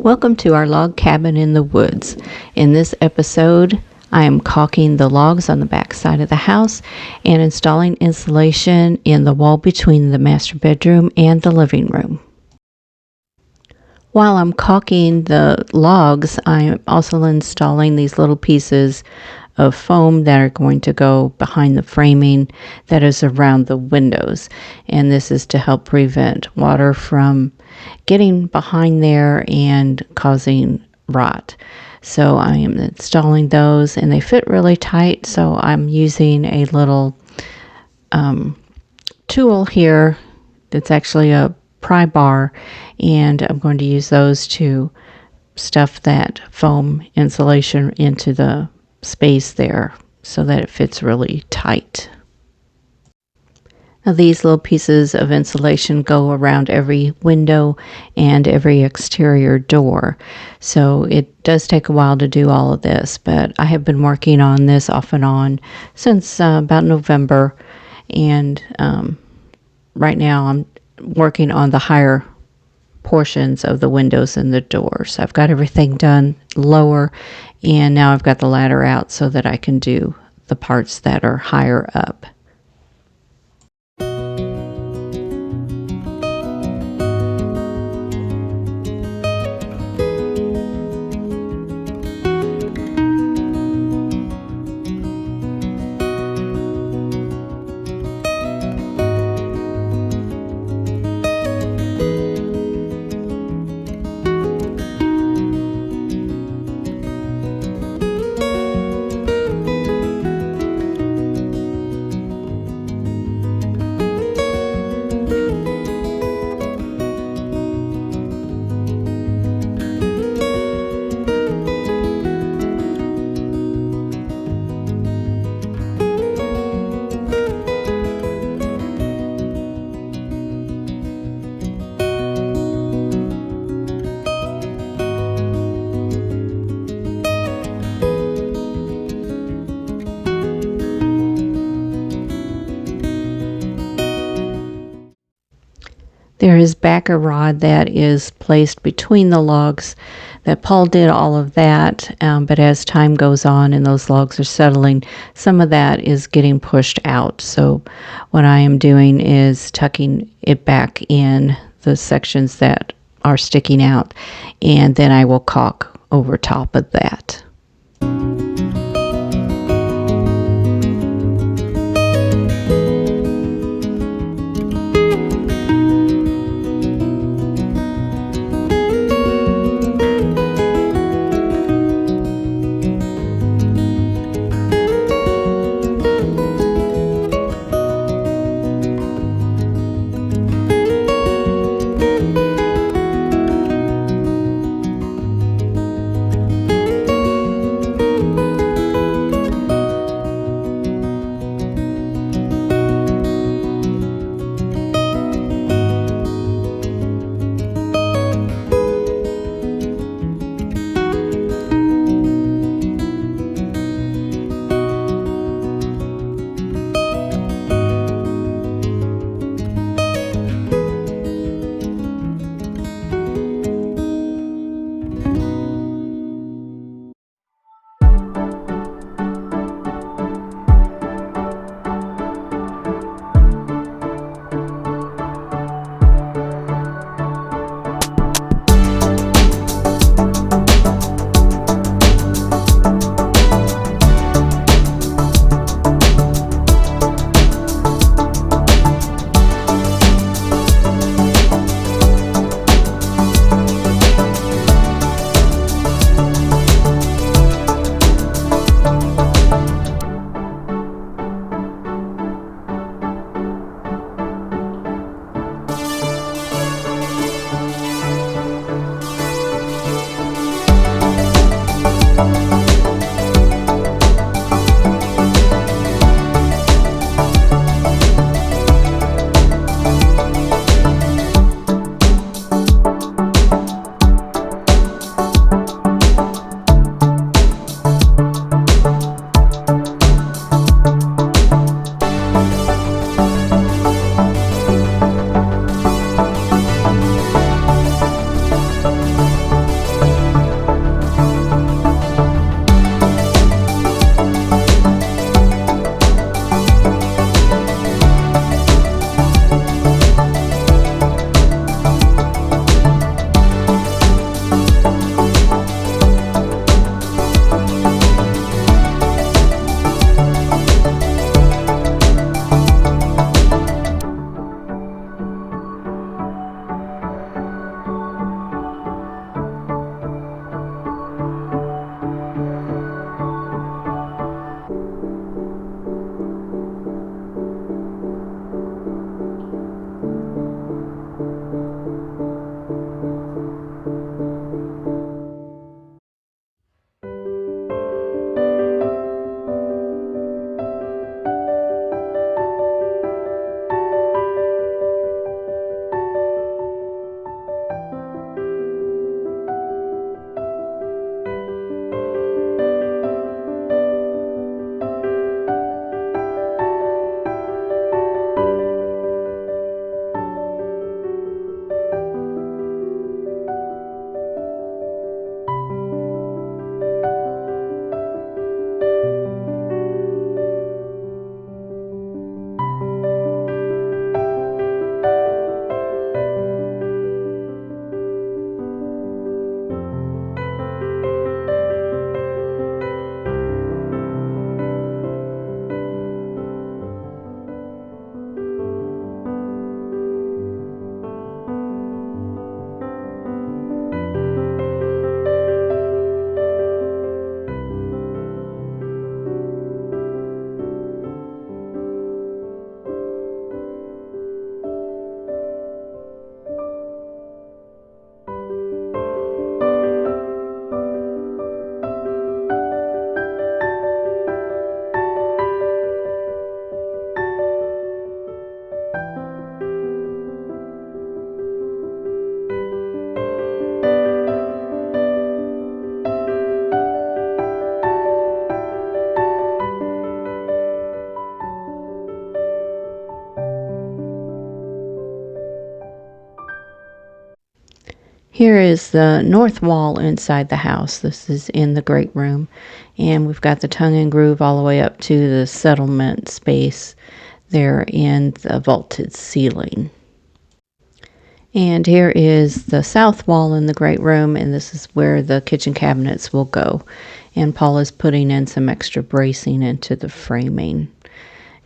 Welcome to our log cabin in the woods. In this episode, I am caulking the logs on the back side of the house and installing insulation in the wall between the master bedroom and the living room. While I'm caulking the logs, I'm also installing these little pieces of foam that are going to go behind the framing that is around the windows. And this is to help prevent water from getting behind there and causing rot. So I am installing those and they fit really tight. So I'm using a little tool here that's actually a pry bar, and I'm going to use those to stuff that foam insulation into the space there so that it fits really tight. Now these little pieces of insulation go around every window and every exterior door. So it does take a while to do all of this, but I have been working on this off and on since about November, and right now I'm working on the higher portions of the windows and the doors. I've got everything done lower, and now I've got the ladder out so that I can do the parts that are higher up. There is backer rod that is placed between the logs. That Paul did all of that, but as time goes on and those logs are settling, some of that is getting pushed out. So what I am doing is tucking it back in the sections that are sticking out, and then I will caulk over top of that. Here is the north wall inside the house. This is in the great room. And we've got the tongue and groove all the way up to the settlement space there in the vaulted ceiling. And here is the south wall in the great room, and this is where the kitchen cabinets will go. And Paul is putting in some extra bracing into the framing.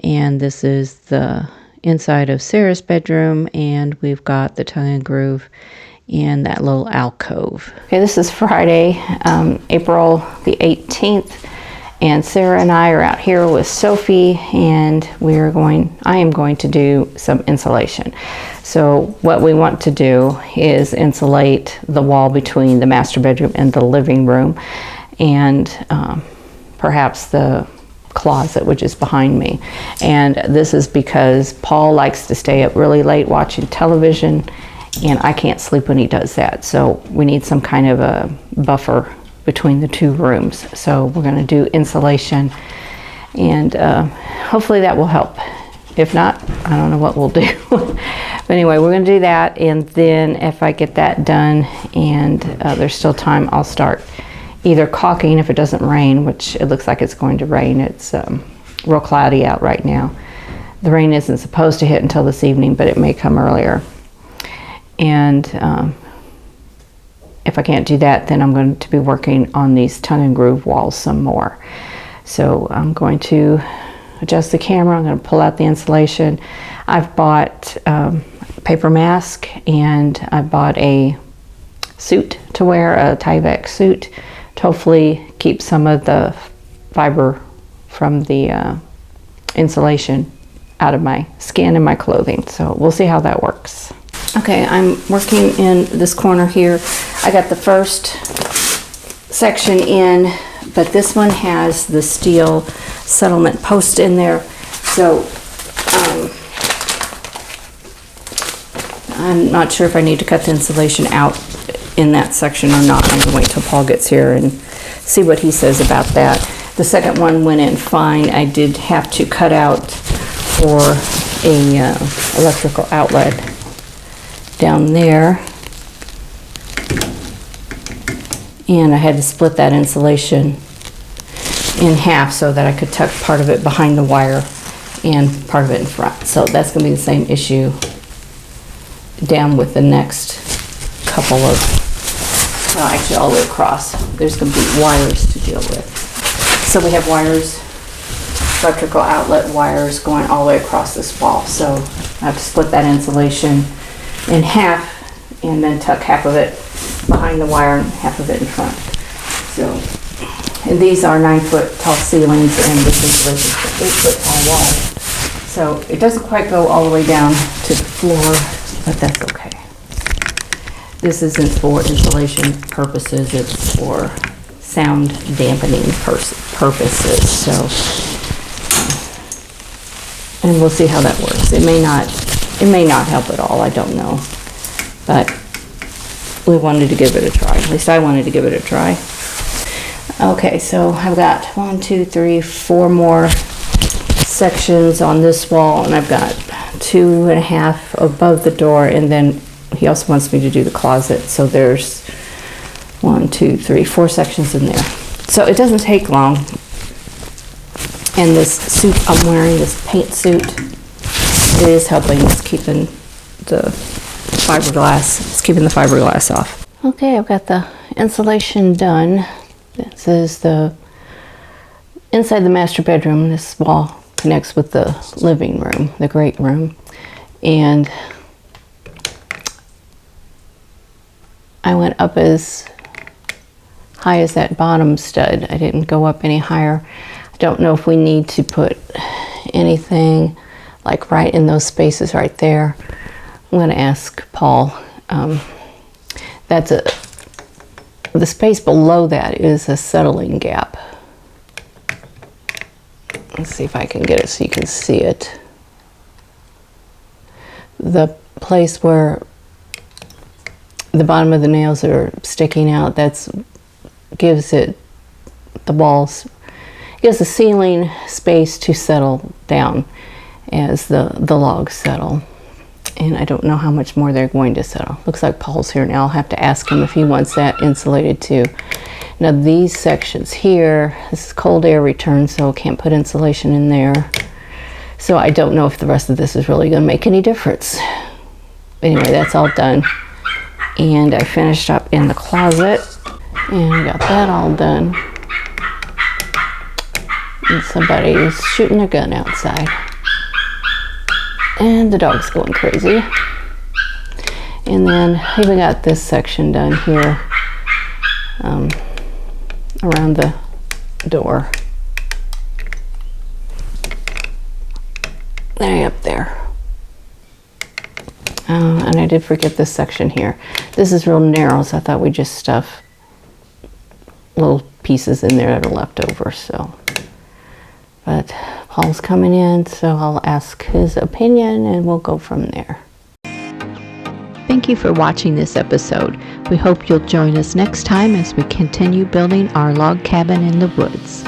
And this is the inside of Sarah's bedroom, and we've got the tongue and groove in that little alcove. Okay, this is Friday, April the 18th, and Sarah and I are out here with Sophie, and I am going to do some insulation. So what we want to do is insulate the wall between the master bedroom and the living room, and perhaps the closet, which is behind me. And this is because Paul likes to stay up really late watching television, and I can't sleep when he does that. So we need some kind of a buffer between the two rooms. So we're going to do insulation, and hopefully that will help. If not, I don't know what we'll do. But anyway, we're going to do that, and then if I get that done and there's still time, I'll start either caulking if it doesn't rain, which it looks like it's going to rain. It's real cloudy out right now. The rain isn't supposed to hit until this evening, but it may come earlier. And if I can't do that, then I'm going to be working on these tongue and groove walls some more. So I'm going to adjust the camera. I'm going to pull out the insulation. I've bought paper mask, and I bought a suit to wear, a Tyvek suit, to hopefully keep some of the fiber from the insulation out of my skin and my clothing. So we'll see how that works. Okay, I'm working in this corner here. I got the first section in, but this one has the steel settlement post in there. So I'm not sure if I need to cut the insulation out in that section or not. I'm gonna wait till Paul gets here and see what he says about that. The second one went in fine. I did have to cut out for a electrical outlet down there, and I had to split that insulation in half so that I could tuck part of it behind the wire and part of it in front. So that's going to be the same issue down with the next couple of, well, actually all the way across. There's going to be wires to deal with. So we have wires, electrical outlet wires going all the way across this wall. So I have to split that insulation in half and then tuck half of it behind the wire and half of it in front. So, and these are 9-foot tall ceilings, and this insulation is 8-foot tall wall. So it doesn't quite go all the way down to the floor, but that's okay. This isn't for insulation purposes, it's for sound dampening purposes. So, and we'll see how that works. It may not help at all, I don't know. But we wanted to give it a try. At least I wanted to give it a try. Okay, so I've got 1, 2, 3, 4 more sections on this wall, and I've got 2.5 above the door, and then he also wants me to do the closet. So there's 1, 2, 3, 4 sections in there. So it doesn't take long. And this suit I'm wearing, this paint suit, it is helping. It's keeping the fiberglass off. Okay, I've got the insulation done. This is the inside the master bedroom. This wall connects with the living room, the great room. And I went up as high as that bottom stud. I didn't go up any higher. I don't know if we need to put anything like right in those spaces right there. I'm going to ask Paul. The space below that is a settling gap. Let's see if I can get it so you can see it. The place where the bottom of the nails are sticking out, gives the ceiling space to settle down as the logs settle. And I don't know how much more they're going to settle. Looks like Paul's here now. I'll have to ask him if he wants that insulated too. Now these sections here, this is cold air return, so I can't put insulation in there. So I don't know if the rest of this is really going to make any difference. Anyway, that's all done. And I finished up in the closet. And I got that all done. And somebody's shooting a gun outside. And the dog's going crazy. And then I even got this section done here around the door. There, up there. And I did forget this section here. This is real narrow, so I thought we'd just stuff little pieces in there that are left over. So, but Paul's coming in, so I'll ask his opinion and we'll go from there. Thank you for watching this episode. We hope you'll join us next time as we continue building our log cabin in the woods.